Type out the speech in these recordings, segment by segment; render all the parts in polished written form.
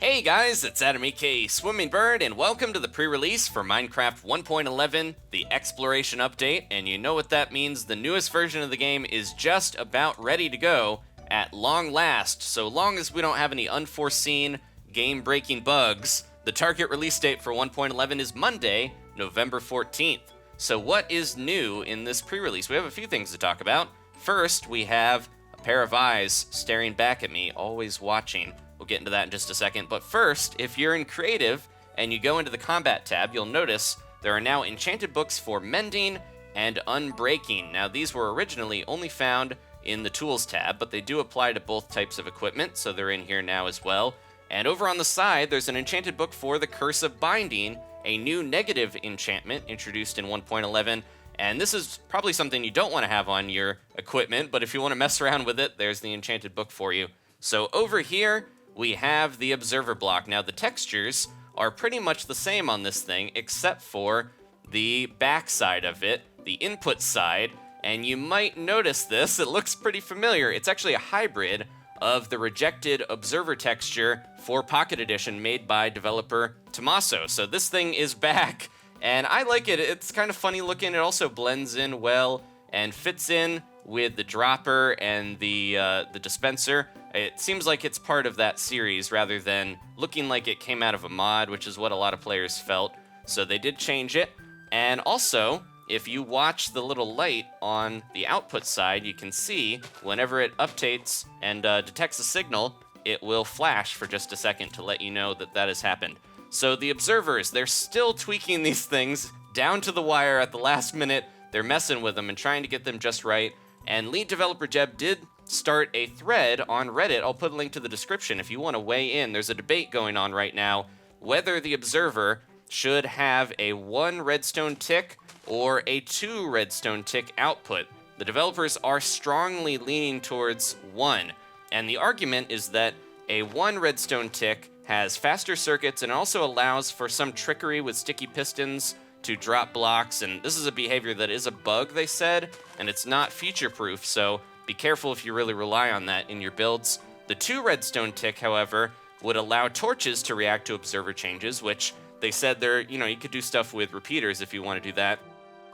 Hey guys, it's Adam aka Swimming Bird, and welcome to the pre-release for Minecraft 1.11, the Exploration Update, and you know what that means, the newest version of the game is just about ready to go at long last, so long as we don't have any unforeseen, game-breaking bugs. The target release date for 1.11 is Monday, November 14th. So what is new in this pre-release? We have a few things to talk about. First, we have a pair of eyes staring back at me, always watching. We'll get into that in just a second, but first, if you're in Creative and you go into the Combat tab, you'll notice there are now enchanted books for Mending and Unbreaking. Now, these were originally only found in the Tools tab, but they do apply to both types of equipment, so they're in here now as well. And over on the side, there's an enchanted book for the Curse of Binding, a new negative enchantment introduced in 1.11, and this is probably something you don't want to have on your equipment, but if you want to mess around with it, there's the enchanted book for you. So over here, we have the observer block. Now, the textures are pretty much the same on this thing, except for the back side of it, the input side, and you might notice this, it looks pretty familiar. It's actually a hybrid of the rejected observer texture for Pocket Edition made by developer Tommaso. So this thing is back, and I like it. It's kind of funny looking. It also blends in well and fits in with the dropper and the dispenser. It seems like it's part of that series rather than looking like it came out of a mod, which is what a lot of players felt. So they did change it. And also, if you watch the little light on the output side, you can see whenever it updates and detects a signal, it will flash for just a second to let you know that that has happened. So the observers, they're still tweaking these things down to the wire at the last minute. They're messing with them and trying to get them just right. And lead developer Jeb did start a thread on Reddit. I'll put a link to the description if you want to weigh in. There's a debate going on right now whether the observer should have a 1 redstone tick or a 2 redstone tick output. The developers are strongly leaning towards 1, and the argument is that a 1 redstone tick has faster circuits and also allows for some trickery with sticky pistons to drop blocks, and this is a behavior that is a bug, they said, and it's not feature-proof, so be careful if you really rely on that in your builds. The 2 redstone tick, however, would allow torches to react to observer changes, which they said you could do stuff with repeaters if you want to do that.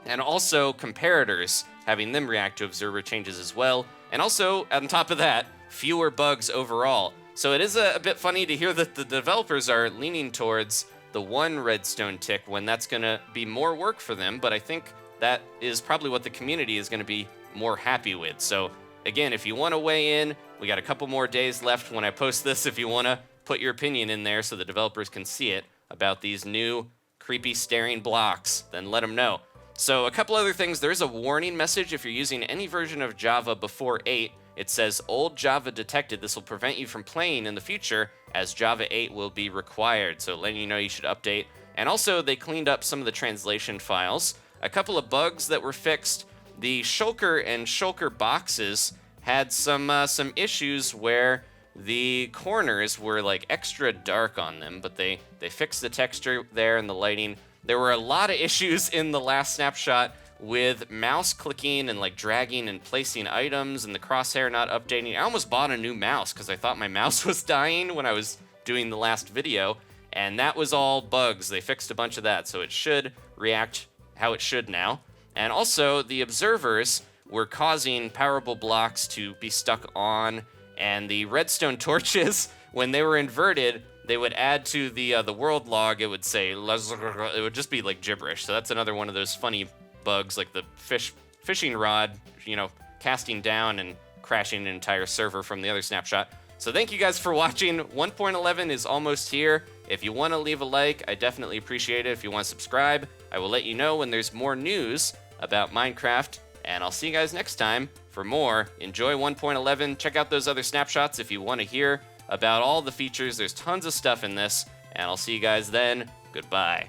And also comparators, having them react to observer changes as well. And also, on top of that, fewer bugs overall. So it is a bit funny to hear that the developers are leaning towards the 1 redstone tick when that's going to be more work for them, but I think that is probably what the community is going to be more happy with. So again, if you want to weigh in, we got a couple more days left when I post this. If you want to put your opinion in there so the developers can see it about these new creepy staring blocks, then let them know. So a couple other things. There's a warning message if you're using any version of Java before 8. It says old Java detected. This will prevent you from playing in the future as Java 8 will be required. So letting you know you should update. And also they cleaned up some of the translation files. A couple of bugs that were fixed. The shulker and shulker boxes had some issues where the corners were like extra dark on them, but they fixed the texture there and the lighting. There were a lot of issues in the last snapshot with mouse clicking and like dragging and placing items and the crosshair not updating. I almost bought a new mouse because I thought my mouse was dying when I was doing the last video, and that was all bugs. They fixed a bunch of that, so it should react how it should now. And also, the observers were causing powerable blocks to be stuck on, and the redstone torches, when they were inverted, they would add to the world log, it would say, it would just be like gibberish. So that's another one of those funny bugs, like the fishing rod, casting down and crashing an entire server from the other snapshot. So thank you guys for watching. 1.11 is almost here. If you want to leave a like, I definitely appreciate it. If you want to subscribe, I will let you know when there's more news about Minecraft, and I'll see you guys next time for more. Enjoy 1.11. Check out those other snapshots if you want to hear about all the features. There's tons of stuff in this, and I'll see you guys then. Goodbye.